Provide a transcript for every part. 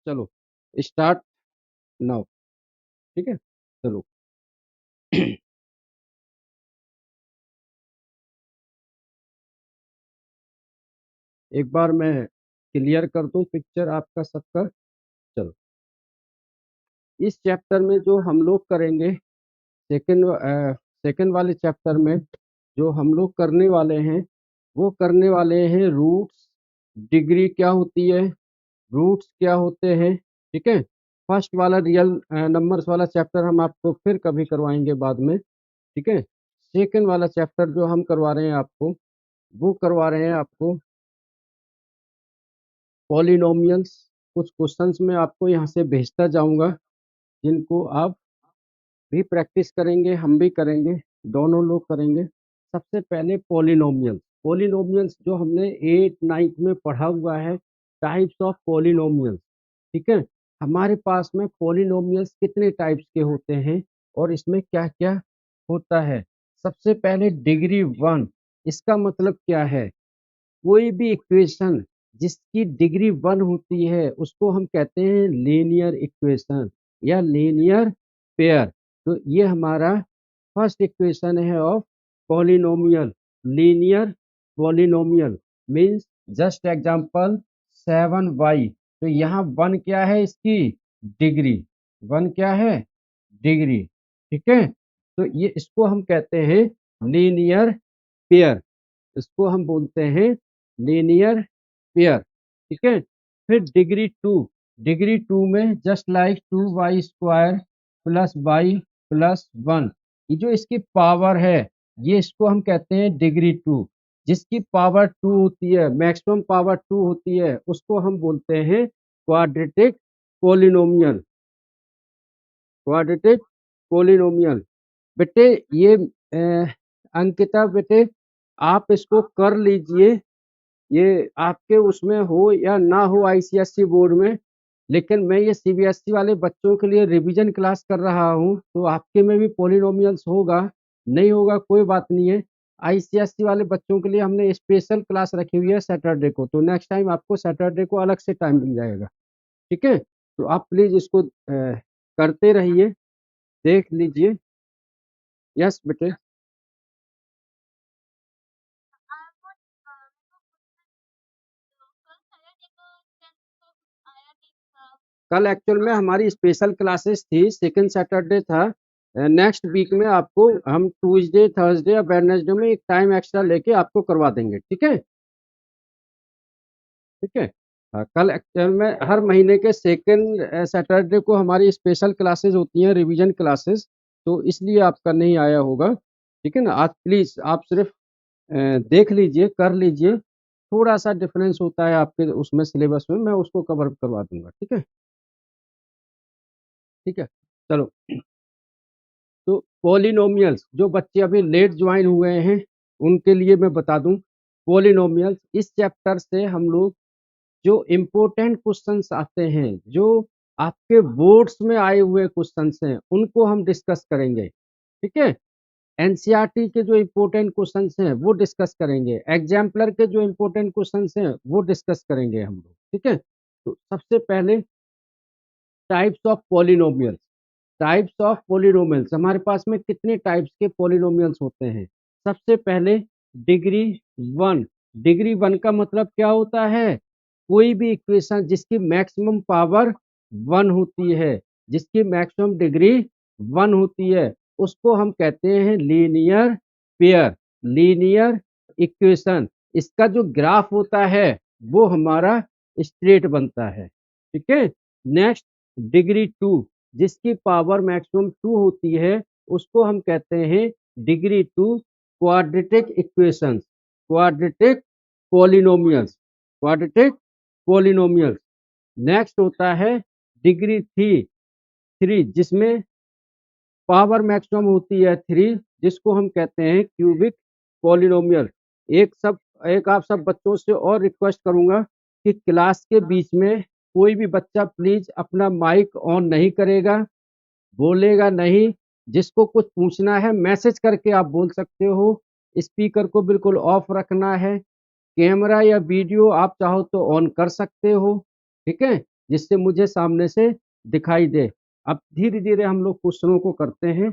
चलो start now. ठीक है, चलो। एक बार मैं क्लियर कर दूं पिक्चर आपका सबका। चलो, इस चैप्टर में जो हम लोग करेंगे, सेकंड सेकंड वाले चैप्टर में जो हम लोग करने वाले हैं, वो करने वाले हैं रूट्स, डिग्री क्या होती है, रूट्स क्या होते हैं। ठीक है, फर्स्ट वाला रियल नंबर्स वाला चैप्टर हम आपको फिर कभी करवाएंगे बाद में। ठीक है, सेकंड वाला चैप्टर जो हम करवा रहे हैं आपको, वो करवा रहे हैं आपको पॉलिनोमियल्स। कुछ क्वेश्चंस मैं आपको यहाँ से भेजता जाऊंगा, जिनको आप भी प्रैक्टिस करेंगे, हम भी करेंगे, दोनों लोग करेंगे। सबसे पहले पॉलिनोमियल्स। पॉलिनोमियल्स जो हमने 8 9 में पढ़ा हुआ है, टाइप्स ऑफ पॉलिनोमियल्स। ठीक है, हमारे पास में पॉलिनोमियल्स कितने टाइप्स के होते हैं और इसमें क्या क्या होता है। सबसे पहले डिग्री 1, इसका मतलब क्या है, कोई भी इक्वेशन जिसकी डिग्री 1 होती है उसको हम कहते हैं लीनियर इक्वेशन या लीनियर पेयर। तो ये हमारा फर्स्ट इक्वेशन है of polynomial, linear polynomial means just example 7y। तो यहाँ 1 क्या है, इसकी डिग्री। 1 क्या है, डिग्री। ठीक है, तो ये इसको हम कहते हैं लीनियर पेयर, इसको हम बोलते हैं लीनियर पेयर। ठीक है, फिर डिग्री 2, डिग्री 2 में just like 2y² plus y plus 1, ये जो इसकी पावर है, ये इसको हम कहते हैं डिग्री 2। जिसकी पावर 2 होती है, मैक्सिमम पावर 2 होती है, उसको हम बोलते हैं क्वाड्रेटिक पोलिनोमियल, क्वाड्रेटिक पोलिनोमियल। बेटे ये अंकिता बेटे, आप इसको कर लीजिए, ये आपके उसमें हो या ना हो आईसीएसई बोर्ड में, लेकिन मैं ये सीबीएसई वाले बच्चों के लिए रिवीजन क्लास कर रहा हूँ, तो आपके में भी पॉलिनोमियल्स होगा, नहीं होगा कोई बात नहीं है। आईसीएसई वाले बच्चों के लिए हमने स्पेशल क्लास रखी हुई है सैटरडे को, तो नेक्स्ट टाइम आपको सैटरडे को अलग से टाइम मिल जाएगा। ठीक है, तो आप प्लीज इसको करते रहिए, देख लीजिए। यस बेटे, कल एक्चुअल में हमारी स्पेशल क्लासेस थी, सेकंड सैटरडे था। नेक्स्ट वीक में आपको हम ट्यूसडे थर्सडे या वेडनेसडे में एक टाइम एक्स्ट्रा लेके आपको करवा देंगे। ठीक है, ठीक है। कल एक्चुअल में हर महीने के सेकंड सैटरडे को हमारी स्पेशल क्लासेस होती हैं, रिवीजन क्लासेस, तो इसलिए आपका नहीं आया होगा। ठीक है ना, आज प्लीज आप सिर्फ देख लीजिए, कर लीजिए। थोड़ा सा डिफरेंस होता है आपके उसमें सिलेबस में, मैं उसको कवर करवा दूंगा। ठीक है, ठीक है, चलो। तो पॉलिनोमियल्स, जो बच्चे अभी लेट ज्वाइन हुए हैं उनके लिए मैं बता दूं, पॉलिनोमियल्स इस चैप्टर से हम लोग जो इम्पोर्टेंट क्वेश्चंस आते हैं, जो आपके बोर्ड्स में आए हुए क्वेश्चंस हैं, उनको हम डिस्कस करेंगे। ठीक है, एनसीईआरटी के जो इम्पोर्टेंट क्वेश्चंस हैं वो डिस्कस करेंगे, एग्जाम्पलर के जो इम्पोर्टेंट क्वेश्चंस हैं वो डिस्कस करेंगे हम लोग। ठीक है, तो सबसे पहले types of polynomials. Types of polynomials, हमारे पास में कितने टाइप्स के पॉलिनोमियल्स होते हैं। सबसे पहले डिग्री 1। डिग्री 1 का मतलब क्या होता है, कोई भी इक्वेशन जिसकी मैक्सिमम पावर 1 होती है, जिसकी मैक्सिमम डिग्री 1 होती है, उसको हम कहते हैं लीनियर पेयर, लीनियर इक्वेशन। इसका जो ग्राफ होता है वो हमारा स्ट्रेट बनता है। ठीक है, नेक्स्ट डिग्री 2, जिसकी पावर मैक्सिमम 2 होती है, उसको हम कहते हैं degree 2 quadratic equations, quadratic polynomials, quadratic polynomials. Next होता है डिग्री 3, जिसमें पावर मैक्सिमम होती है 3, जिसको हम कहते हैं क्यूबिक पॉलिनोमियल। एक आप सब बच्चों से और रिक्वेस्ट करूंगा कि क्लास के बीच में कोई भी बच्चा प्लीज अपना माइक ऑन नहीं करेगा, बोलेगा नहीं। जिसको कुछ पूछना है मैसेज करके आप बोल सकते हो, स्पीकर को बिल्कुल ऑफ रखना है, कैमरा या वीडियो आप चाहो तो ऑन कर सकते हो। ठीक है, जिससे मुझे सामने से दिखाई दे। अब धीरे धीरे हम लोग क्वेश्चनों को करते हैं,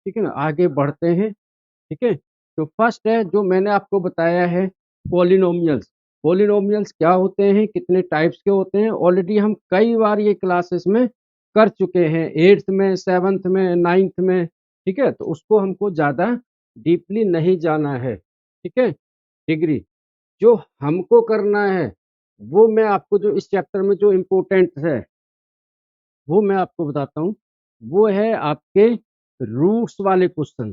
ठीक है ना, आगे बढ़ते हैं। ठीक है, तो फर्स्ट है जो मैंने आपको बताया है पॉलिनोमियल्स। पॉलिनोमियल्स क्या होते हैं, कितने टाइप्स के होते हैं, ऑलरेडी हम कई बार ये क्लासेस में कर चुके हैं, 8th में, 7th में, 9th में। ठीक है, तो उसको हमको ज़्यादा डीपली नहीं जाना है। ठीक है, डिग्री जो हमको करना है वो मैं आपको जो इस चैप्टर में जो इम्पोर्टेंट है वो मैं आपको बताता हूँ। वो है आपके रूट्स वाले क्वेश्चन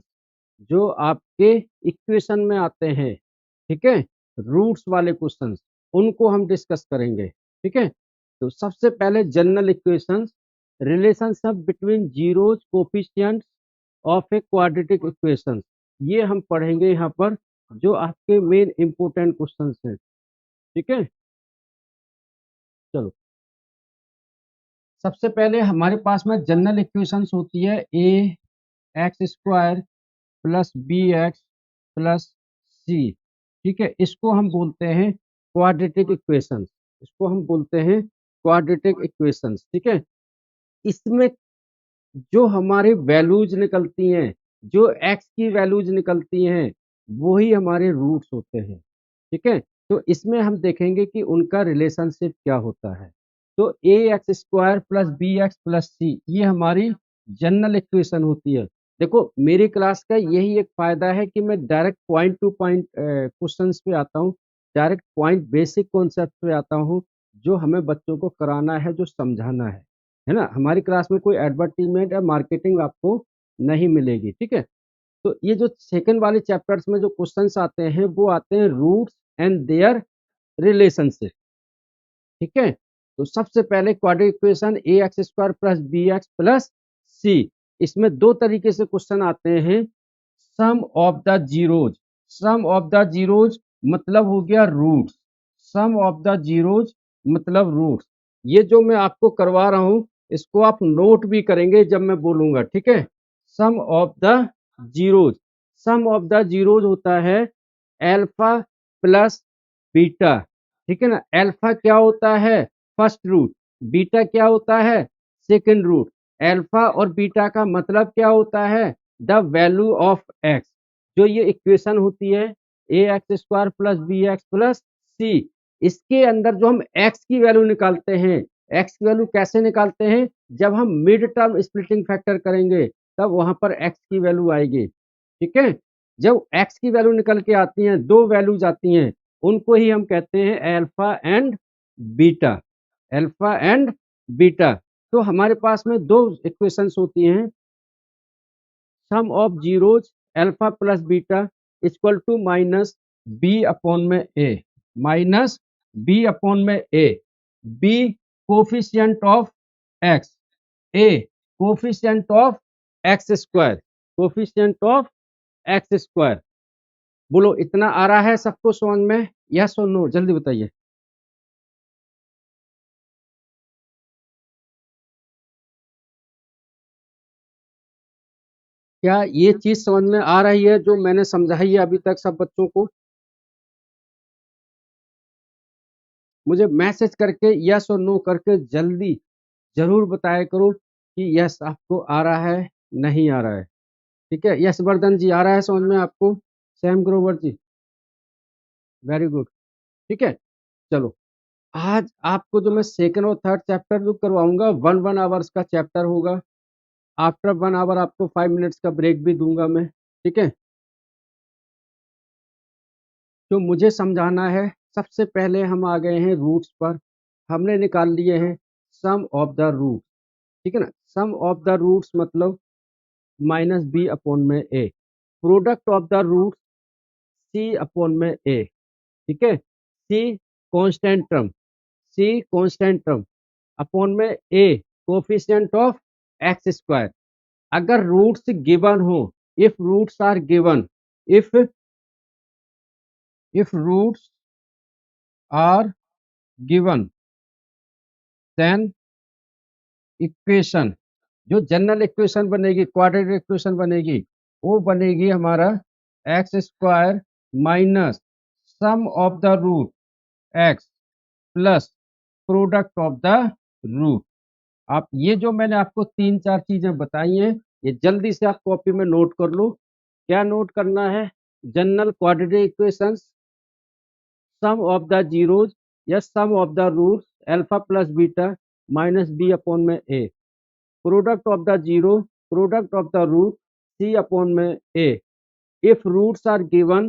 जो आपके इक्वेशन में आते हैं। ठीक है, रूट्स वाले क्वेश्चंस उनको हम डिस्कस करेंगे। ठीक है, तो सबसे पहले general equations, relationship between zeros coefficients of a quadratic equation, ये हम पढ़ेंगे यहाँ पर, जो आपके मेन इंपोर्टेंट क्वेश्चंस हैं। ठीक है, चलो सबसे पहले हमारे पास में जनरल इक्वेशंस होती है A X square plus B X plus C. ठीक है, इसको हम बोलते हैं क्वाड्रेटिक इक्वेशंस, इसको हम बोलते हैं क्वाड्रेटिक इक्वेशंस। ठीक है, इसमें जो हमारी वैल्यूज निकलती हैं, जो एक्स की वैल्यूज निकलती हैं, वही हमारे रूट्स होते हैं। ठीक है, तो इसमें हम देखेंगे कि उनका रिलेशनशिप क्या होता है। तो A X square plus B X plus C ये हमारी जनरल इक्वेशन होती है। देखो मेरी क्लास का यही एक फायदा है कि मैं direct point two point questions पे आता हूँ, डायरेक्ट पॉइंट बेसिक कॉन्सेप्ट पे आता हूँ, जो हमें बच्चों को कराना है, जो समझाना है ना। हमारी क्लास में कोई एडवर्टीजमेंट या मार्केटिंग आपको नहीं मिलेगी। ठीक है, तो ये जो सेकंड वाले चैप्टर्स में जो क्वेश्चंस आते हैं वो आते हैं रूट्स एंड देयर रिलेशनशिप। ठीक है, तो सबसे पहले quadratic equation A X square plus B X plus C, इसमें दो तरीके से क्वेश्चन आते हैं। Sum of the zeros, sum of the zeros मतलब हो गया roots, sum of the zeros मतलब रूट्स। ये जो मैं आपको करवा रहा हूं इसको आप नोट भी करेंगे जब मैं बोलूंगा। ठीक है, sum of the zeros, sum of the zeros होता है एल्फा प्लस बीटा। ठीक है ना, एल्फा क्या होता है, फर्स्ट रूट, बीटा क्या होता है, सेकंड रूट। एल्फा और बीटा का मतलब क्या होता है, द वैल्यू ऑफ एक्स। जो ये इक्वेशन होती है A X square plus B X plus C, इसके अंदर जो हम एक्स की वैल्यू निकालते हैं, एक्स की वैल्यू कैसे निकालते हैं, जब हम मिड टर्म स्प्लिटिंग फैक्टर करेंगे तब वहां पर एक्स की वैल्यू आएगी। ठीक है, जब एक्स की वैल्यू निकल के आती हैं, दो वैल्यूज आती हैं, उनको ही हम कहते हैं alpha and beta, alpha and beta. तो हमारे पास में दो इक्वेशंस होती हैं, sum of zeros alpha plus beta equal to minus B upon में ए, माइनस बी अपॉन में A. B coefficient of X, A coefficient of X square, coefficient of X square. बोलो इतना आ रहा है सबको समझ में, यस और नो, जल्दी बताइए। क्या ये चीज समझ में आ रही है जो मैंने समझाई है अभी तक सब बच्चों को? मुझे मैसेज करके यस और नो करके जल्दी जरूर बताया करो कि यस आपको आ रहा है, नहीं आ रहा है। ठीक है, यस वर्धन जी आ रहा है समझ में आपको, सैम ग्रोवर जी वेरी गुड। ठीक है, चलो आज आपको जो मैं सेकंड और थर्ड चैप्टर जो करवाऊंगा 1 1 आवर्स का चैप्टर होगा। आफ्टर 1 आवर आपको 5 मिनट्स का ब्रेक भी दूंगा मैं। ठीक है, जो मुझे समझाना है, सबसे पहले हम आ गए हैं रूट्स पर, हमने निकाल लिए हैं सम ऑफ द रूट। ठीक है ना, सम ऑफ द रूट्स मतलब माइनस बी अपॉन में A, product of the root C upon में ए। ठीक है, C constant term, C constant term upon में A coefficient of X square. अगर रूट्स गिवन हो, if roots are given, if roots are given then equation, जो general equation बनेगी, quadratic equation बनेगी, वो बनेगी हमारा X square minus sum of the root X plus product of the root. आप ये जो मैंने आपको 3-4 चीजें बताई हैं, ये जल्दी से आप कॉपी में नोट कर लो। क्या नोट करना है? General quadratic equations, sum of the zeros या sum of the roots alpha plus beta minus B upon में A, product of the zero, product of the root C upon में A. If roots are given,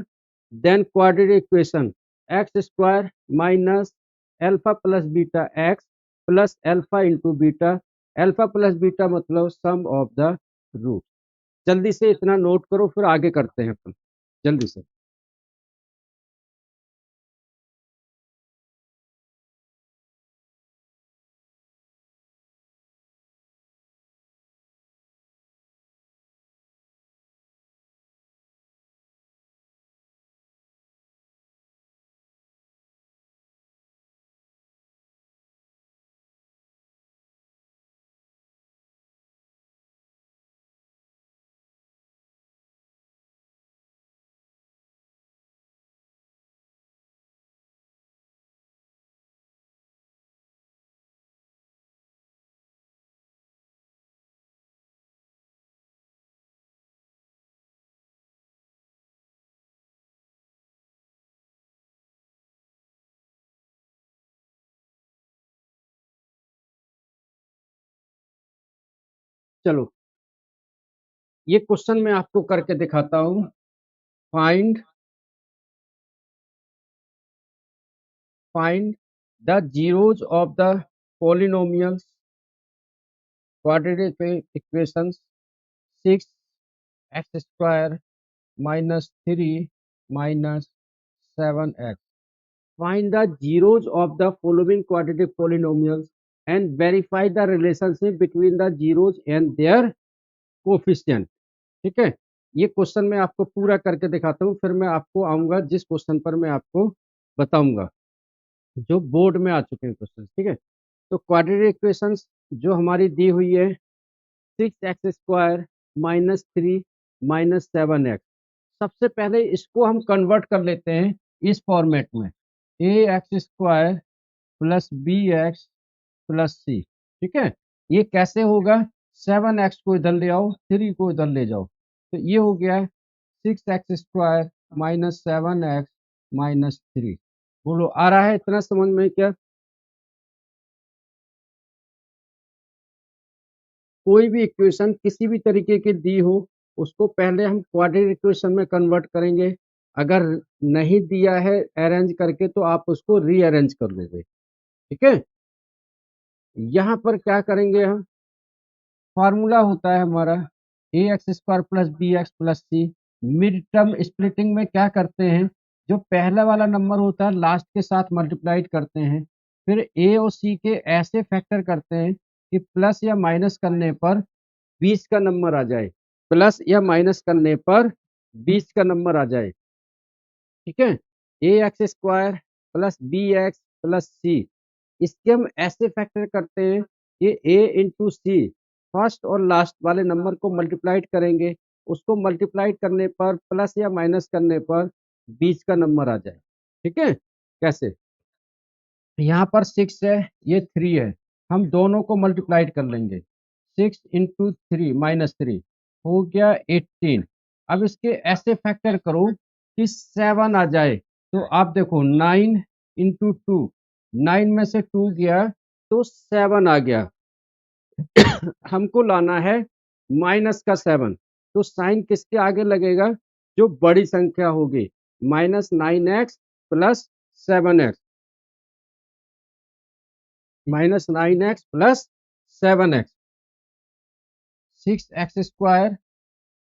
then quadratic equation x square minus alpha plus beta x plus alpha into beta, alpha plus beta मतलब sum of the root। जल्दी से इतना note करो, फिर आगे करते हैं अपन जल्दी से। चलो ये क्वेश्चन मैं आपको करके दिखाता हूँ। Find find the zeros of the polynomials quadratic equations 6x² minus 3 minus 7x। Find the zeros of the following quadratic polynomials and verify the relationship between the zeros and their coefficient। ठीक है, ये question मैं आपको पूरा करके दिखाता हूँ, फिर मैं आपको आऊंगा जिस क्वेश्चन पर मैं आपको बताऊंगा, जो बोर्ड में आ चुके हैं क्वेश्चन। ठीक है, तो क्वाड्रेटिक इक्वेशंस जो हमारी दी हुई है 6x² माइनस 3 माइनस 7x। सबसे पहले इसको हम कन्वर्ट कर लेते हैं इस फॉर्मेट में, ax² plus bx plus C. ठीक है, ये कैसे होगा? 7x को इधर ले आओ, 3 को इधर ले जाओ, तो ये हो गया 6x² माइनस 7x माइनस 3। बोलो आ रहा है इतना समझ में क्या? कोई भी इक्वेशन किसी भी तरीके की दी हो, उसको पहले हम क्वाड्रेटिक इक्वेशन में कन्वर्ट करेंगे। अगर नहीं दिया है अरेंज करके, तो आप उसको रीअरेंज कर लोगे। ठीक है, यहाँ पर क्या करेंगे हम? फार्मूला होता है हमारा ax² प्लस bx प्लस सी। मिड टर्म स्प्लिटिंग में क्या करते हैं? जो पहला वाला नंबर होता है लास्ट के साथ मल्टीप्लाइड करते हैं, फिर a और c के ऐसे फैक्टर करते हैं कि प्लस या माइनस करने पर 20 का नंबर आ जाए, प्लस या माइनस करने पर 20 का नंबर आ जाए। ठीक है, ax² plus bx plus C, इसके हम ऐसे फैक्टर करते हैं कि a इंटू सी फर्स्ट और लास्ट वाले नंबर को मल्टीप्लाइड करेंगे, उसको मल्टीप्लाइड करने पर प्लस या माइनस करने पर 20 का नंबर आ जाए। ठीक है, कैसे? यहाँ पर 6 है, ये 3 है, हम दोनों को मल्टीप्लाइड कर लेंगे। 6 इंटू 3 माइनस 3 हो गया 18। अब इसके ऐसे फैक्टर करो कि 7 आ जाए, तो आप देखो 9 इंटू 2, 9 में से 2 गया तो 7 आ गया। हमको लाना है माइनस का 7, तो साइन किसके आगे लगेगा? जो बड़ी संख्या होगी, minus 9x plus 7x, minus 9x plus 7x। 6x²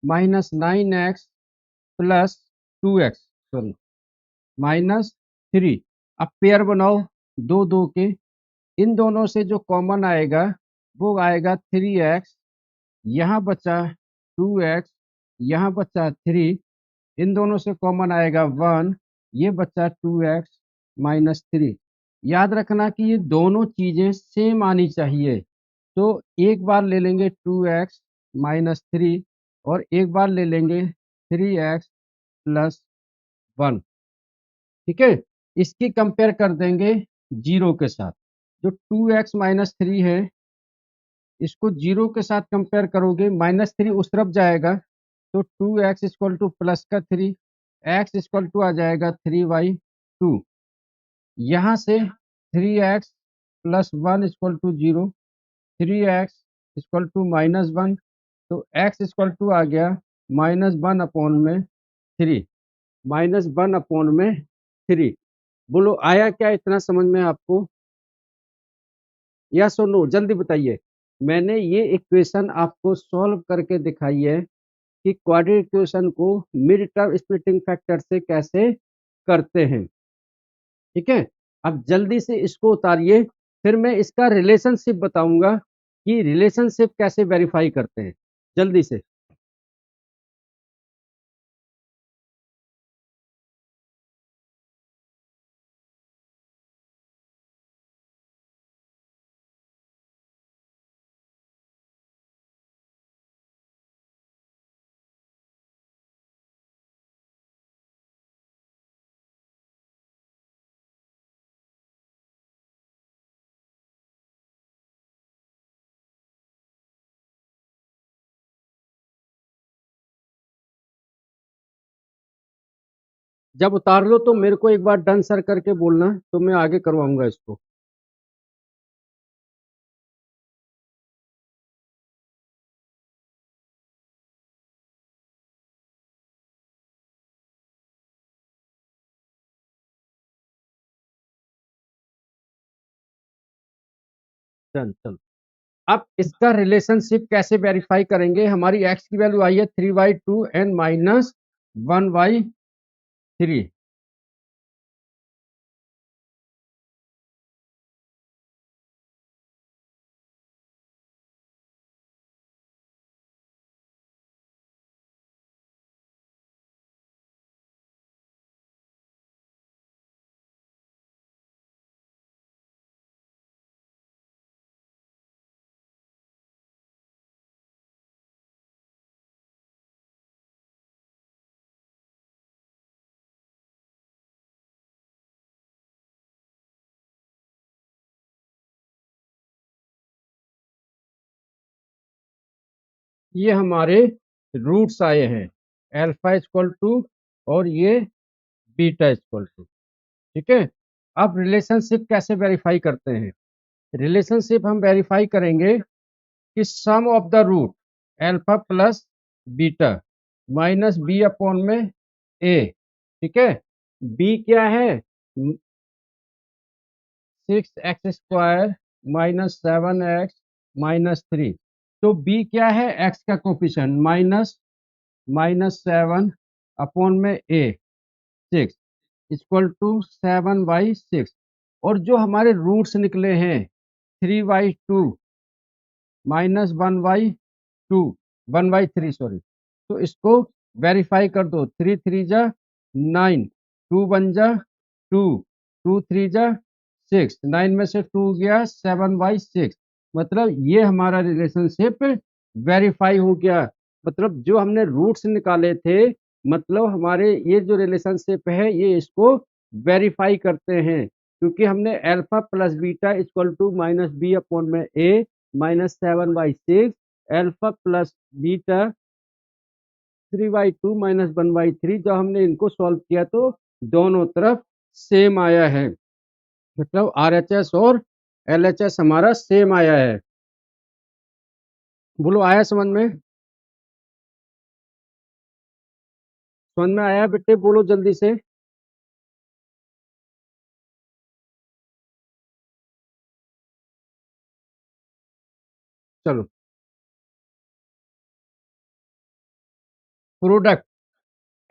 minus 9x plus 2x, sorry minus 3। अब पेयर बनाओ दो दो के, इन दोनों से जो कॉमन आएगा वो आएगा 3x, यहाँ बचा 2x, यहाँ बचा 3, इन दोनों से कॉमन आएगा 1, ये बचा 2x माइनस 3। याद रखना कि ये दोनों चीजें सेम आनी चाहिए, तो एक बार ले लेंगे 2x माइनस 3 और एक बार ले लेंगे 3x प्लस 1। ठीक है, इसकी कंपेयर कर देंगे जीरो के साथ। जो 2x माइनस 3 है इसको 0 के साथ कंपेयर करोगे, -3 उस तरफ जाएगा तो 2x इक्वल टू प्लस का 3, x इक्वल टू आ जाएगा 3/2। यहाँ से 3x plus 1 equal to 0, 3x equal to -1, तो x इक्वल टू आ गया -1/3, -1/3। बोलो आया क्या इतना समझ में आपको? यस और नो जल्दी बताइए। मैंने ये इक्वेशन आपको सॉल्व करके दिखाई है कि क्वाड्रेटिक इक्वेशन को मिड टर्म स्प्लिटिंग फैक्टर से कैसे करते हैं। ठीक है, अब जल्दी से इसको उतारिए, फिर मैं इसका रिलेशनशिप बताऊंगा कि रिलेशनशिप कैसे वेरीफाई करते हैं। जल्दी से जब उतार लो तो मेरे को एक बार डन सर करके बोलना, तो मैं आगे करवाऊंगा इसको। डन, चलो अब इसका रिलेशनशिप कैसे वेरीफाई करेंगे। हमारी x की वैल्यू आई है 3/2 एंड -1/3। ये हमारे रूट्स आए हैं, अल्फा इक्वल टू और ये बीटा इक्वल टू। ठीक है, अब रिलेशनशिप कैसे वेरीफाई करते हैं। रिलेशनशिप हम वेरीफाई करेंगे कि sum of the root alpha plus beta minus B upon में ए। ठीक है, बी क्या है 6x² -7x-3। तो बी क्या है x का कोफिशिएंट -7 अपॉन में ए 6 इक्वल टू 7/6। और जो हमारे रूट्स निकले हैं 3/2 -1/2 1/3 सॉरी, तो इसको वेरीफाई कर दो। 3 3 जा 9, 2 1 जा 2, 2 3 जा 6, 9 में से 2 गया 7/6। मतलब ये हमारा रिलेशनशिप वेरीफाई हो गया। मतलब जो हमने रूट्स निकाले थे, मतलब हमारे ये जो रिलेशनशिप है ये इसको वेरीफाई करते हैं, क्योंकि हमने alpha plus beta equal to -b upon में a -7/6, अल्फा प्लस बीटा 3/2 -1/3, जब हमने इनको सॉल्व किया तो दोनों तरफ सेम आया है। मतलब RHS और LHS हमारा सेम आया है। बोलो आया समझ में? समझ में आया बेटे? बोलो जल्दी से। चलो, प्रोडक्ट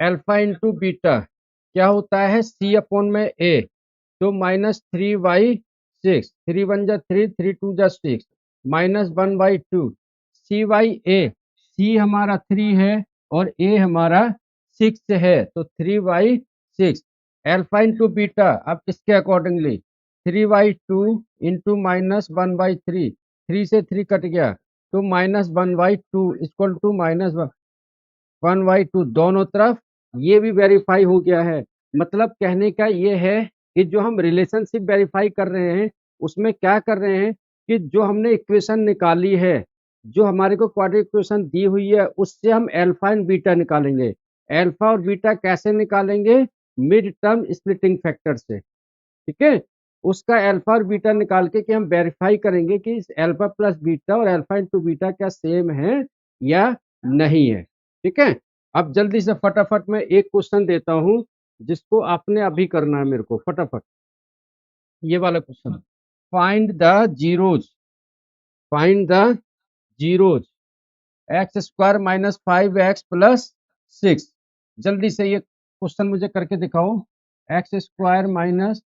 अल्फा इंटू बीटा क्या होता है C अपॉन में A, तो -3/6, 3 1 जा 3, 3 2 जा 6, -1/2 C/A। C हमारा 3 है और A हमारा 6 है, तो 3/6 अल्फा इंटू बीटा। अब इसके अकॉर्डिंगली 3/2 इंटू -1/3, 3 से 3 कट गया तो -1/2 इक्वल टू -1/2 दोनों तरफ। ये भी वेरीफाई हो गया है। मतलब कहने का ये है कि जो हम रिलेशनशिप वेरीफाई कर रहे हैं उसमें क्या कर रहे हैं कि जो हमने इक्वेशन निकाली है, जो हमारे को क्वाड्रेटिक इक्वेशन दी हुई है, उससे हम अल्फा एंड बीटा निकालेंगे। अल्फा और बीटा कैसे निकालेंगे? मिड टर्म स्प्लिटिंग फैक्टर से, ठीक है। उसका अल्फा और बीटा निकाल के कि हम वेरीफाई करेंगे कि अल्फा प्लस बीटा और अल्फा इंटू बीटा क्या सेम है या नहीं है, ठीक है। अब जल्दी से फटाफट मैं एक क्वेश्चन देता हूं जिसको आपने अभी करना है मेरे को फटाफट। ये वाला question, find the zeros, find the zeros x square minus 5x plus 6। जल्दी से ये क्वेश्चन मुझे करके दिखाओ। X square minus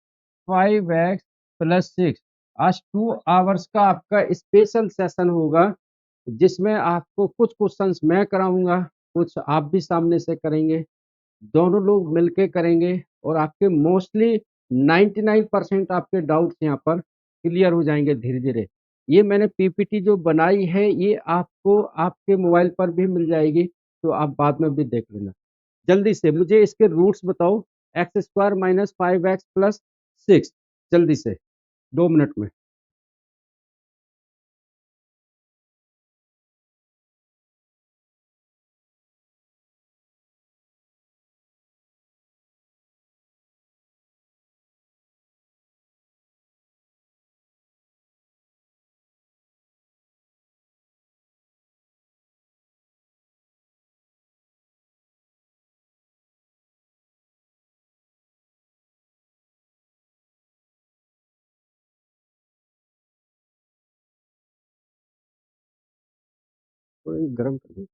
5x plus 6। आज 2 आवर्स का आपका स्पेशल सेशन होगा जिसमें आपको कुछ क्वेश्चंस मैं कराऊंगा, कुछ आप भी सामने से करेंगे, दोनों लोग मिलके करेंगे और आपके मोस्टली 99% आपके डाउट्स यहाँ पर क्लियर हो जाएंगे धीरे धीरे। ये मैंने पीपीटी जो बनाई है ये आपको आपके मोबाइल पर भी मिल जाएगी, तो आप बाद में भी देख लेना। जल्दी से मुझे इसके रूट्स बताओ, x square minus 5x plus 6, जल्दी से 2 मिनट में। थोड़ी गर्म कर दो।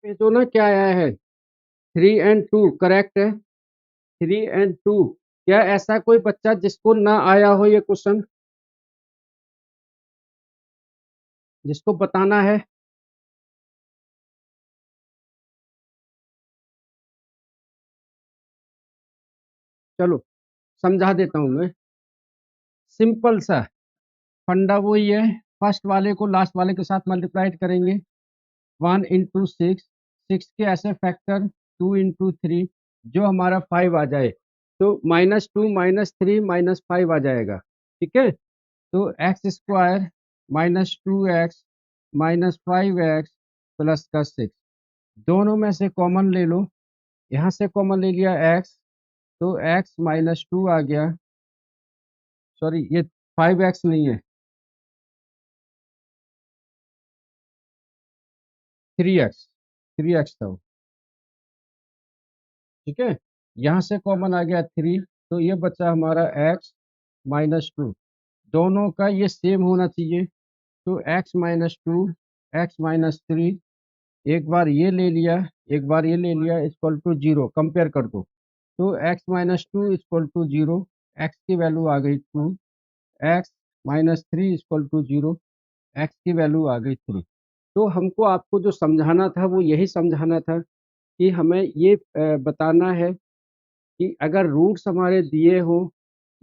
भेजो ना क्या आया है, 3 and 2 करेक्ट है। 3 and 2, क्या ऐसा कोई बच्चा जिसको ना आया हो ये क्वेश्चन, जिसको बताना है? चलो समझा देता हूं मैं, सिंपल सा फंडा वही है। फर्स्ट वाले को लास्ट वाले के साथ मल्टीप्लाइड करेंगे, 1 इंटू 6, 6 के ऐसे फैक्टर 2 इंटू 3, जो हमारा 5 आ जाए, तो -2 -3 -5 आ जाएगा। ठीक है, तो x square -2x -5x plus का 6, दोनों में से कॉमन ले लो, यहाँ से कॉमन ले लिया x, तो x -2 आ गया, सॉरी ये 5x नहीं है, 3x, 3x था वो। ठीक है, यहाँ से कॉमन आ गया 3, तो ये बचा हमारा x -2, दोनों का ये सेम होना चाहिए, तो x-2 x-3, एक बार ये ले लिया, एक बार ये ले लिया, इक्वल टू 0, कंपेयर कर दो, तो x-2 इक्वल टू 0, x की वैल्यू आ गई 2, x-3 इक्वल टू 0, x की वैल्यू आ गई 3। तो हमको आपको जो समझाना था वो यही समझाना था कि हमें ये बताना है कि अगर रूट्स हमारे दिए हो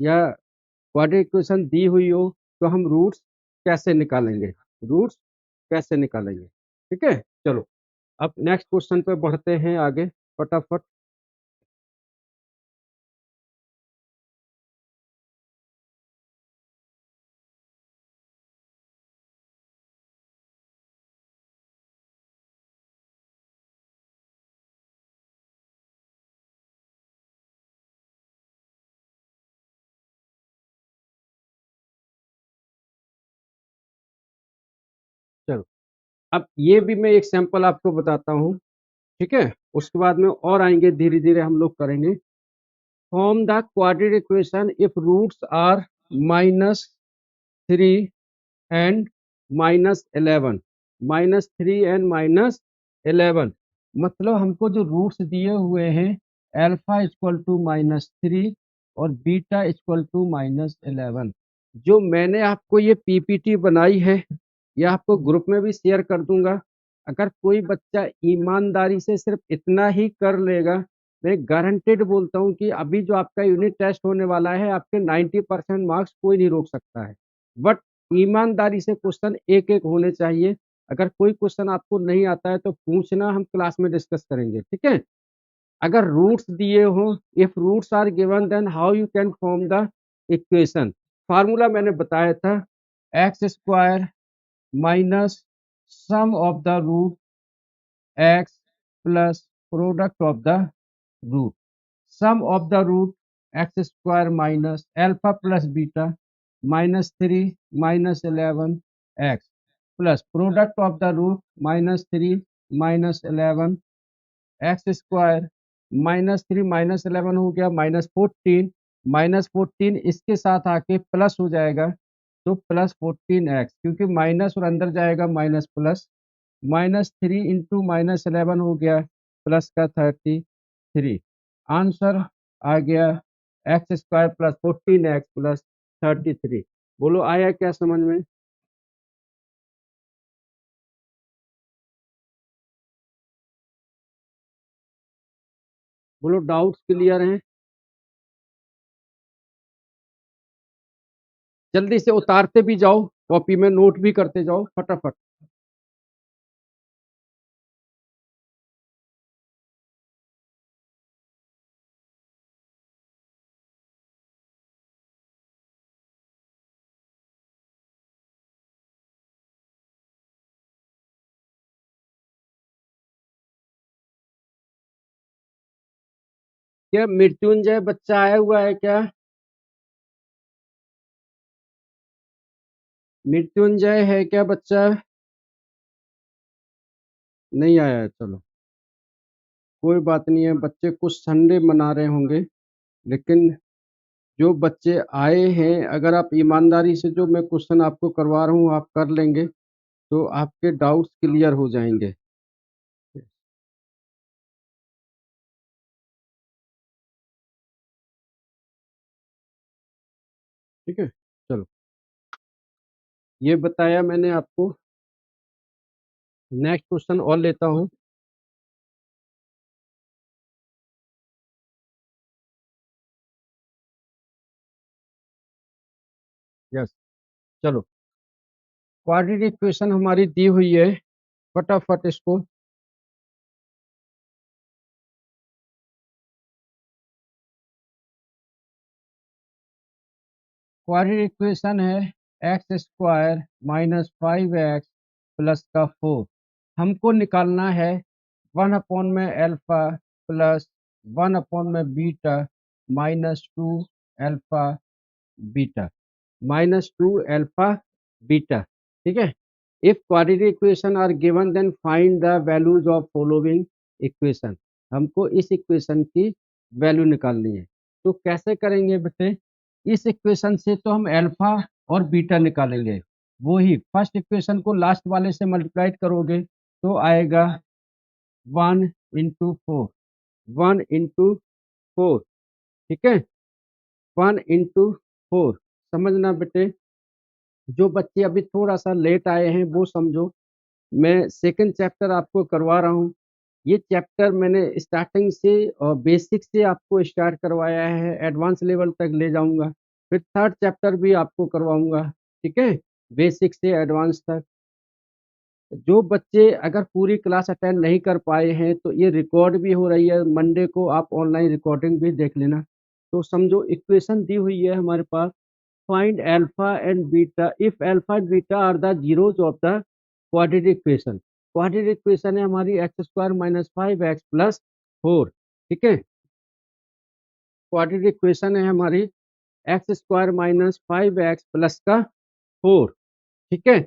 या क्वाड्रेटिक इक्वेशन दी हुई हो, तो हम रूट्स कैसे निकालेंगे, रूट्स कैसे निकालेंगे। ठीक है, चलो अब नेक्स्ट क्वेश्चन पे बढ़ते हैं आगे फटाफट। चलो अब ये भी मैं एक सैंपल आपको बताता हूँ। ठीक है, उसके बाद में और आएंगे, धीरे धीरे हम लोग करेंगे। Form the quadratic equation if roots are -3 and -11, -3 and -11, मतलब हमको जो रूट्स दिए हुए हैं, अल्फा इक्वल टू -3 और बीटा इक्वल टू -11। जो मैंने आपको ये पीपीटी बनाई है, ये आपको ग्रुप में भी शेयर कर दूंगा। अगर कोई बच्चा ईमानदारी से सिर्फ इतना ही कर लेगा, मैं गारंटेड बोलता हूँ कि अभी जो आपका यूनिट टेस्ट होने वाला है, आपके 90% मार्क्स कोई नहीं रोक सकता है। बट ईमानदारी से क्वेश्चन एक एक होने चाहिए। अगर कोई क्वेश्चन आपको नहीं आता है तो पूछना, हम क्लास में डिस्कस करेंगे। ठीक है, अगर रूट्स दिए हो, if roots are given then how you can form the equation. Formula मैंने बताया था, X square minus sum of the root X plus product of the root, sum of the root X square minus alpha plus beta -3 -11 X plus product of the root -3 -11 X square, -3 -11 हो गया -14, -14 इसके साथ आके plus हो जाएगा, तो +14x, क्योंकि minus और अंदर जाएगा माइनस प्लस, -3 इंटू -11 हो गया प्लस का 33। आंसर आ गया x square plus 14x plus 33। बोलो आया क्या समझ में? बोलो डाउट्स क्लियर हैं? जल्दी से उतारते भी जाओ, कॉपी में नोट भी करते जाओ फटाफट। क्या मृत्युंजय बच्चा आया हुआ है क्या? मृत्युंजय है क्या बच्चा? नहीं आया है, चलो कोई बात नहीं है, बच्चे कुछ संडे मना रहे होंगे, लेकिन जो बच्चे आए हैं, अगर आप ईमानदारी से जो मैं क्वेश्चन आपको करवा रहा हूँ आप कर लेंगे, तो आपके डाउट्स क्लियर हो जाएंगे। ठीक है, चलो ये बताया मैंने आपको। नेक्स्ट क्वेश्चन और लेता हूँ। यस, चलो क्वाड्रेटिक इक्वेशन हमारी दी हुई है, फटाफट इसको क्वाड्रेटिक इक्वेशन है x square minus 5x plus का 4। हमको निकालना है 1 में अल्फा प्लस 1 में beta minus 2 alpha beta minus 2 alpha beta. ठीक है। If quadratic equation are given then find the values of following equation. हमको इस इक्वेशन की वैल्यू निकालनी है। तो कैसे करेंगे बेटे? इस इक्वेशन से तो हम अल्फा और बीटा निकालेंगे। वही फर्स्ट इक्वेशन को लास्ट वाले से मल्टीप्लाई करोगे तो आएगा 1 into 4, 1 into 4। ठीक है, 1 into 4। समझना बेटे, जो बच्चे अभी थोड़ा सा लेट आए हैं वो समझो। मैं सेकंड चैप्टर आपको करवा रहा हूँ। ये चैप्टर मैंने स्टार्टिंग से और बेसिक से आपको स्टार्ट करवाया है, एडवांस लेवल तक ले जाऊंगा। फिर थर्ड चैप्टर भी आपको करवाऊंगा। ठीक है, बेसिक से एडवांस तक। जो बच्चे अगर पूरी क्लास अटेंड नहीं कर पाए हैं तो ये रिकॉर्ड भी हो रही है, मंडे को आप ऑनलाइन रिकॉर्डिंग भी देख लेना। तो समझो इक्वेशन दी हुई है हमारे पास, find alpha and beta if alpha and beta are the zeros of the quadratic equation। quadratic equation है हमारी x square minus 5x plus 4। ठीक है, quadratic equation है हमारी x square minus 5x plus का 4। ठीक है,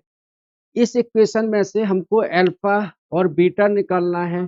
इस इक्वेशन में से हमको अल्फा और बीटा निकालना है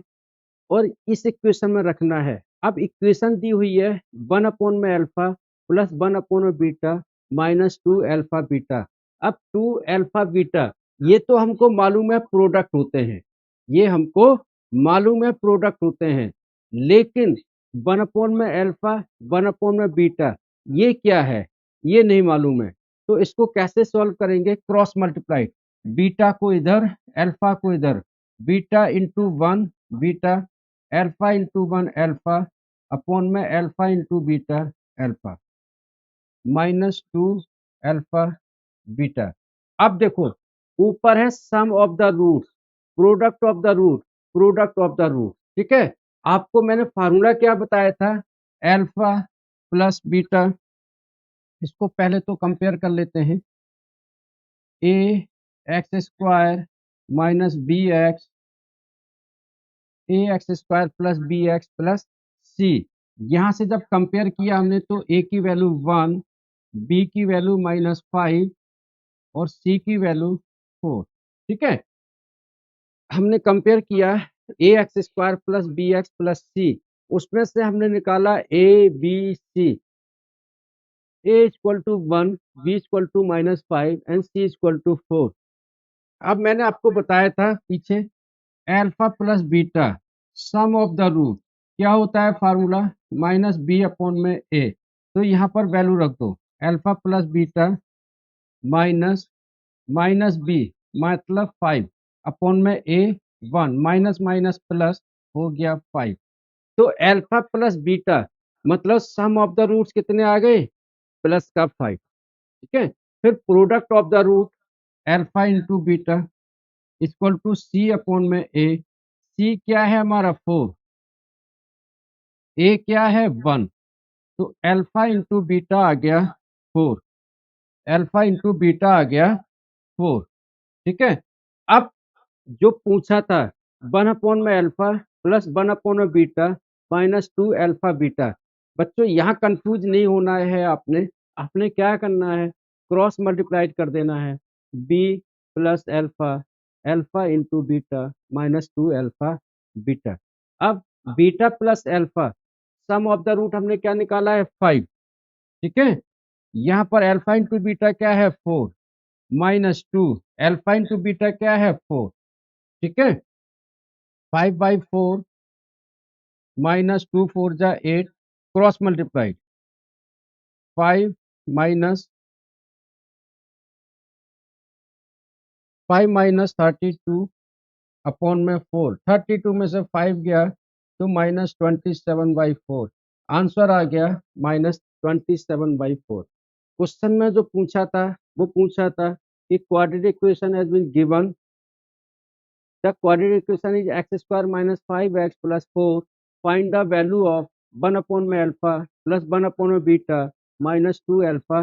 और इस इक्वेशन में रखना है। अब इक्वेशन दी हुई है 1/में अल्फा प्लस 1/में बीटा माइनस 2 अल्फा बीटा। अब 2 अल्फा बीटा ये तो हमको मालूम है प्रोडक्ट होते हैं, ये हमको मालूम है प्रोडक्ट होते हैं, लेकिन 1/में अल्फा 1/में बीटा ये क्या है ये नहीं मालूम है। तो इसको कैसे सॉल्व करेंगे? क्रॉस मल्टीप्लाई, बीटा को इधर अल्फा को इधर, beta into 1 beta, alpha into 1 alpha upon में alpha into beta alpha minus 2 alpha beta. अब देखो ऊपर है sum of the root, product of the root, product of the root. ठीक है, आपको मैंने फार्मूला क्या बताया था? Alpha plus beta. इसको पहले तो कंपेयर कर लेते हैं। A X square minus B X, A X square plus B X plus सी। यहाँ से जब कंपेयर किया हमने तो ए की वैल्यू 1, बी की वैल्यू -5 और सी की वैल्यू 4। ठीक है, हमने कंपेयर किया A X square plus B X plus C, उसमें से हमने निकाला A B C. A equal to 1, B equal to -5 and C equal to 4। अब मैंने आपको बताया था पीछे alpha plus beta sum of the root क्या होता है फार्मूला? माइनस बी अपॉन में ए। तो यहाँ पर वैल्यू रख दो, alpha plus beta minus minus B मतलब 5 अपॉन में ए 1, माइनस माइनस प्लस हो गया 5। तो अल्फा प्लस बीटा मतलब सम ऑफ द रूट्स कितने आ गए? प्लस का 5। ठीक है, फिर product of the root alpha into beta equal to C upon में ए। सी क्या है हमारा 4, ए क्या है 1, तो अल्फा इंटू बीटा आ गया 4, अल्फा इंटू बीटा आ गया 4। ठीक है, अब जो पूछा था 1/में अल्फा प्लस 1/में बीटा माइनस 2 अल्फा बीटा। बच्चों यहाँ कंफ्यूज नहीं होना है, आपने आपने क्या करना है? क्रॉस मल्टीप्लाई कर देना है, B plus alpha, alpha into beta minus 2 alpha beta. अब beta plus alpha sum of the root हमने क्या निकाला है? 5। ठीक है, यहाँ पर अल्फा इंटू बीटा क्या है? 4 माइनस 2 अल्फा इंटू बीटा क्या है? 4। ठीक है, 5/4 माइनस 2 4 जा 8, क्रॉस मल्टीप्लाई 5 माइनस 32 अपॉन में 4, 32 में से 5 गया तो -27/4। आंसर आ गया -27/4। क्वेश्चन में जो पूछा था वो पूछा था कि quadratic equation has been given. The quadratic equation is x square minus 5x plus 4. Find the value of 1 upon में alpha plus 1 upon में beta minus 2 alpha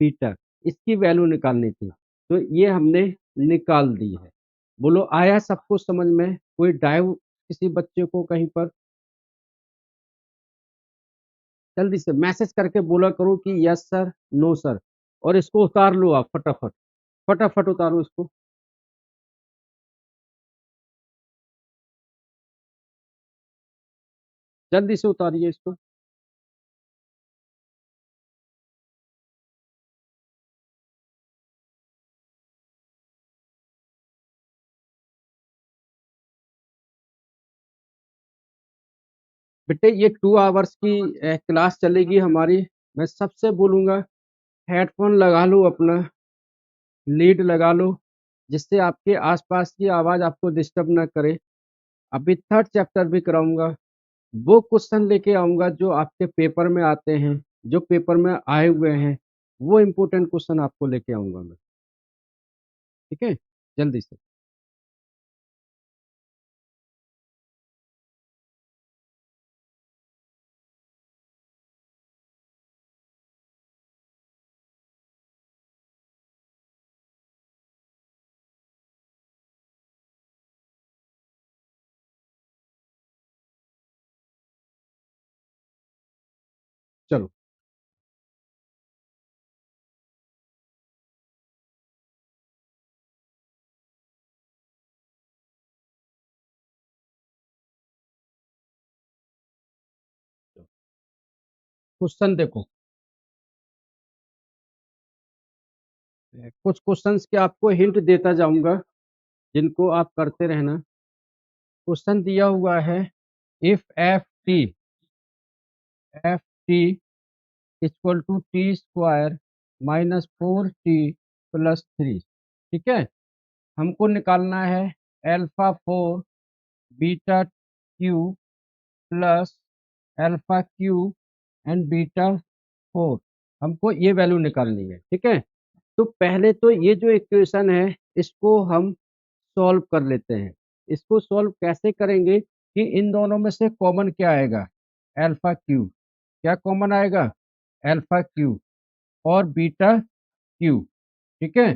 beta. इसकी वैल्यू निकालनी थी, तो ये हमने निकाल दी है। बोलो आया सबको समझ में? कोई डाउट किसी बच्चे को कहीं पर? जल्दी से मैसेज करके बोला करो कि यस सर, नो सर, और इसको उतार लो आप फटाफट, फटाफट उतारो इसको। जल्दी से उतारिए इसको। बेटे ये 2 आवर्स की क्लास चलेगी हमारी। मैं सबसे बोलूँगा हेडफोन लगा लो, अपना लीड लगा लो, जिससे आपके आसपास की आवाज़ आपको डिस्टर्ब ना करे। अभी थर्ड चैप्टर भी कराऊंगा, वो क्वेश्चन लेके आऊंगा जो आपके पेपर में आते हैं, जो पेपर में आए हुए हैं, वो इम्पोर्टेंट क्वेश्चन आपको लेके आऊंगा मैं। ठीक है, जल्दी से। चलो क्वेश्चन देखो, कुछ क्वेश्चंस के आपको हिंट देता जाऊंगा, जिनको आप करते रहना। क्वेश्चन दिया हुआ है, if F T equal to T square minus 4t plus 3। ठीक है, हमको निकालना है alpha 4 beta cube plus alpha cube and beta 4। हमको ये वैल्यू निकालनी है। ठीक है, तो पहले तो ये जो इक्वेशन है इसको हम सॉल्व कर लेते हैं। इसको सॉल्व कैसे करेंगे कि इन दोनों में से कॉमन क्या आएगा? Alpha Q. क्या कॉमन आएगा? अल्फा क्यू और बीटा क्यू। ठीक है,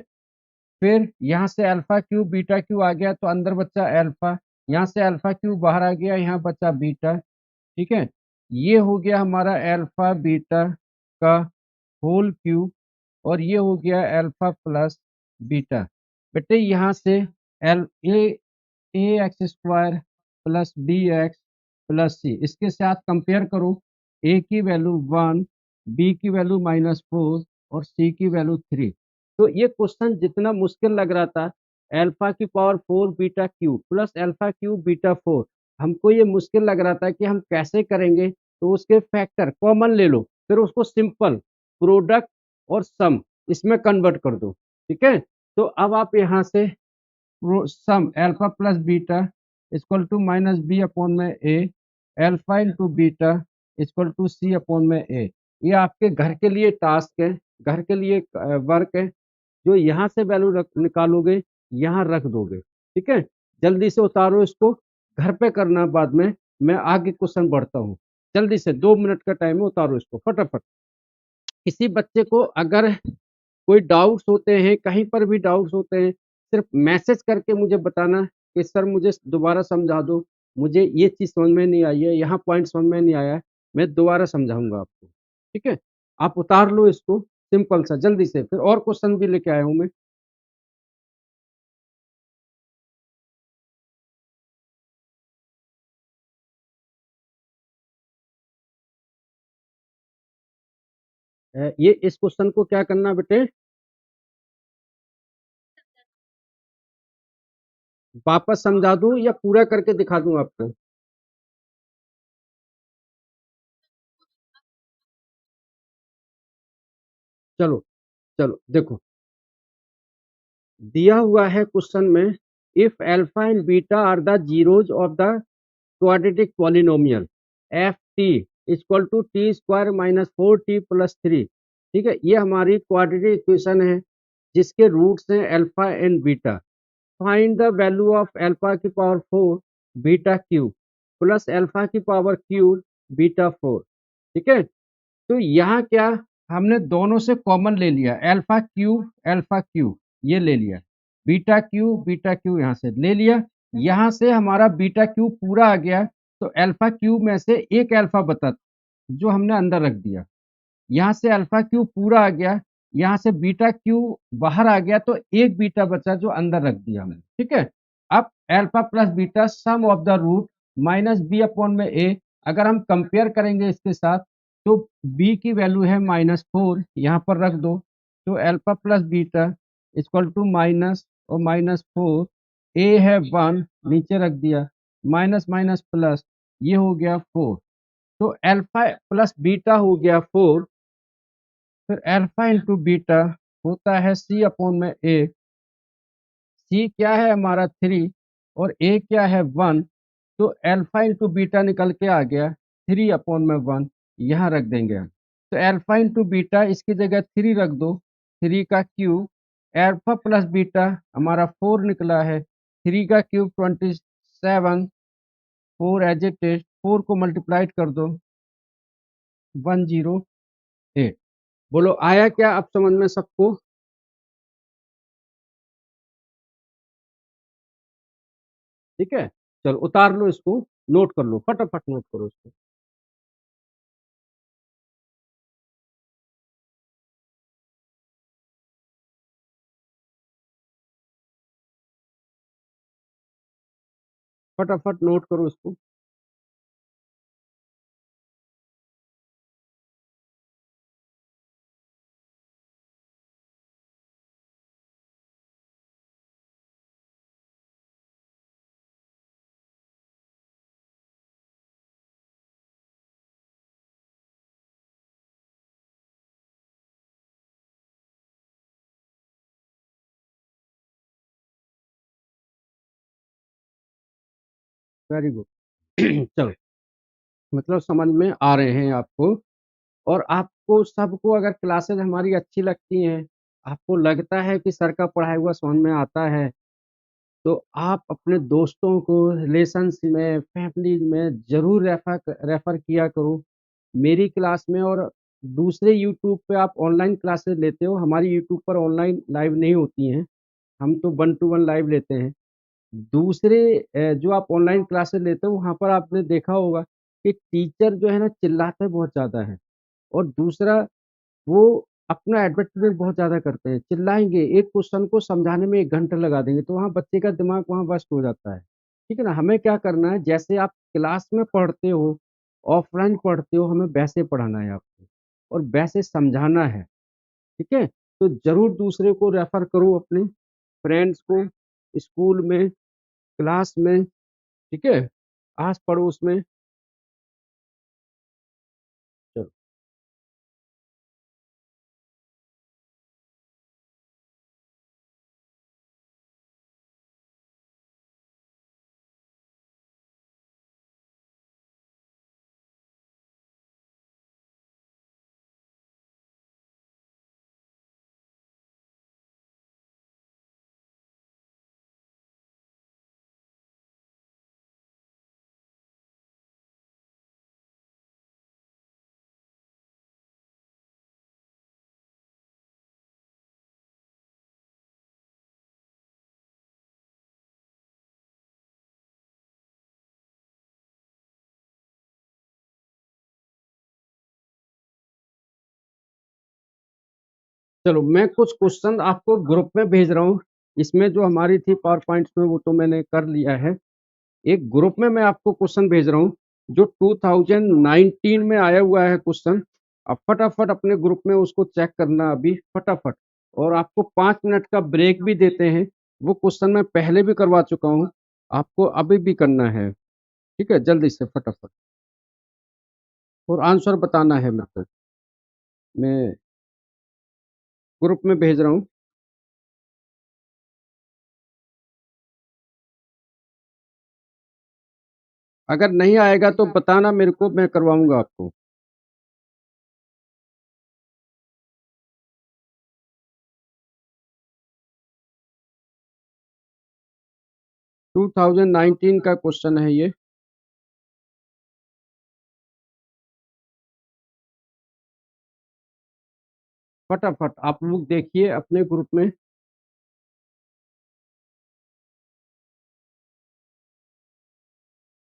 फिर यहाँ से अल्फा क्यू बीटा क्यू आ गया तो अंदर बच्चा अल्फा, यहाँ से अल्फा क्यू बाहर आ गया, यहाँ बचा बीटा। ठीक है, ये हो गया हमारा अल्फा बीटा का होल क्यूब, और ये हो गया अल्फा प्लस बीटा। बेटे यहाँ से L A X square plus B X plus C, इसके साथ कंपेयर करो। ए की वैल्यू 1, बी की वैल्यू -4 और सी की वैल्यू 3। तो ये क्वेश्चन जितना मुश्किल लग रहा था, अल्फा की power 4 beta cube plus alpha cube beta 4, हमको ये मुश्किल लग रहा था कि हम कैसे करेंगे। तो उसके फैक्टर कॉमन ले लो, फिर उसको सिंपल प्रोडक्ट और सम इसमें कन्वर्ट कर दो। ठीक है, तो अब आप यहाँ से sum alpha plus beta equal to minus B upon में A, alpha into beta equal to C upon में ए। ये आपके घर के लिए टास्क है, घर के लिए वर्क है, जो यहाँ से वैल्यू निकालोगे यहाँ रख दोगे। ठीक है, जल्दी से उतारो इसको, घर पे करना बाद में, मैं आगे क्वेश्चन बढ़ता हूँ। जल्दी से 2 मिनट का टाइम है, उतारो इसको फटाफट। किसी बच्चे को अगर कोई डाउट्स होते हैं, कहीं पर भी डाउट्स होते हैं, सिर्फ मैसेज करके मुझे बताना कि सर मुझे दोबारा समझा दो, मुझे ये चीज़ समझ में नहीं आई है, यहाँ पॉइंट समझ में नहीं आया है, मैं दोबारा समझाऊंगा आपको। ठीक है, आप उतार लो इसको सिंपल सा जल्दी से, फिर और क्वेश्चन भी लेके आया हूँ मैं। ये इस क्वेश्चन को क्या करना बेटे, वापस समझा दूं या पूरा करके दिखा दूं आपको? चलो चलो देखो, दिया हुआ है क्वेश्चन में, if alpha and beta are the zeros of the quadratic polynomial F T equal to T square minus 4t plus 3। ठीक है, ये हमारी क्वाड्रेटिक इक्वेशन है। जिसके रूट्स हैं alpha and beta. Find the value of alpha की power 4 beta cube plus alpha की power cube beta 4। ठीक है, तो यहाँ क्या, हमने दोनों से कॉमन ले लिया, अल्फा क्यूब ये ले लिया, बीटा क्यूब यहाँ से ले लिया, यहाँ से हमारा बीटा क्यूब पूरा आ गया, तो अल्फा क्यूब में से एक अल्फा बता जो हमने अंदर रख दिया, यहाँ से अल्फा क्यूब पूरा आ गया, यहाँ से बीटा क्यूब बाहर आ गया, तो एक बीटा बचा जो अंदर रख दिया हमने। ठीक है, अब alpha plus beta sum of the root minus B upon में ए, अगर हम कंपेयर करेंगे इसके साथ तो b की वैल्यू है -4, यहाँ पर रख दो, तो alpha plus beta equal to minus और -4, a है 1 नीचे रख दिया, माइनस माइनस प्लस, ये हो गया 4, तो अल्फा प्लस बीटा हो गया 4, फिर अल्फा इंटू बीटा होता है c अपॉन में a, c क्या है हमारा 3 और a क्या है 1, तो अल्फा इंटू बीटा निकल के आ गया 3 अपॉन में 1, यहाँ रख देंगे हम, तो अल्फा इंटू बीटा इसकी जगह 3 रख दो, 3 का क्यूब, अल्फा प्लस बीटा हमारा 4 निकला है, 3 का क्यूब 27, 4 एज इट इज, 4 को मल्टीप्लाइड कर दो 108। बोलो आया क्या अब समझ में सबको? ठीक है, चलो उतार लो इसको, नोट कर लो, फटाफट नोट करो इसको। फटाफट नोट करो इसको। Very good. चलो, मतलब समझ में आ रहे हैं आपको, और आपको सबको अगर क्लासेस हमारी अच्छी लगती हैं, आपको लगता है कि सर का पढ़ाया हुआ समझ में आता है, तो आप अपने दोस्तों को रिलेशंस में, फैमिली में ज़रूर रेफ़र किया करो मेरी क्लास में। और दूसरे यूट्यूब पे आप ऑनलाइन क्लासेस लेते हो, हमारी यूट्यूब पर ऑनलाइन लाइव नहीं होती हैं, हम तो 1 टू 1 लाइव लेते हैं। दूसरे जो आप ऑनलाइन क्लासेस लेते हो वहाँ पर आपने देखा होगा कि टीचर जो है ना चिल्लाते बहुत ज़्यादा हैं, और दूसरा वो अपना एडवर्टाइज़मेंट बहुत ज़्यादा करते हैं, चिल्लाएँगे, एक क्वेश्चन को समझाने में 1 घंटा लगा देंगे, तो वहाँ बच्चे का दिमाग वहाँ बस्ट हो जाता है। ठीक है ना? हमें क्या करना है, जैसे आप क्लास में पढ़ते हो, ऑफ़लाइन पढ़ते हो, हमें वैसे पढ़ाना है आपको और वैसे समझाना है, ठीक है? तो ज़रूर दूसरे को रेफ़र करो, अपने फ्रेंड्स को, स्कूल में, क्लास में, ठीक है? आस-पड़ोस में। चलो, चलो मैं कुछ क्वेश्चन आपको ग्रुप में भेज रहा हूँ, इसमें जो हमारी थी पावर पॉइंट्स में वो तो मैंने कर लिया है। एक ग्रुप में मैं आपको क्वेश्चन भेज रहा हूँ, जो 2019 में आया हुआ है क्वेश्चन। अब फटाफट अपने ग्रुप में उसको चेक करना अभी फटाफट, और आपको 5 मिनट का ब्रेक भी देते हैं। वो क्वेश्चन मैं पहले भी करवा चुका हूँ, आपको अभी भी करना है, ठीक है? जल्दी से फटाफट, और आंसर बताना है मेरे को। मैं ग्रुप में भेज रहा हूँ। अगर नहीं आएगा तो बताना मेरे को, मैं करवाऊँगा आपको। 2019 का क्वेश्चन है ये। फटाफट आप लोग देखिए अपने ग्रुप में।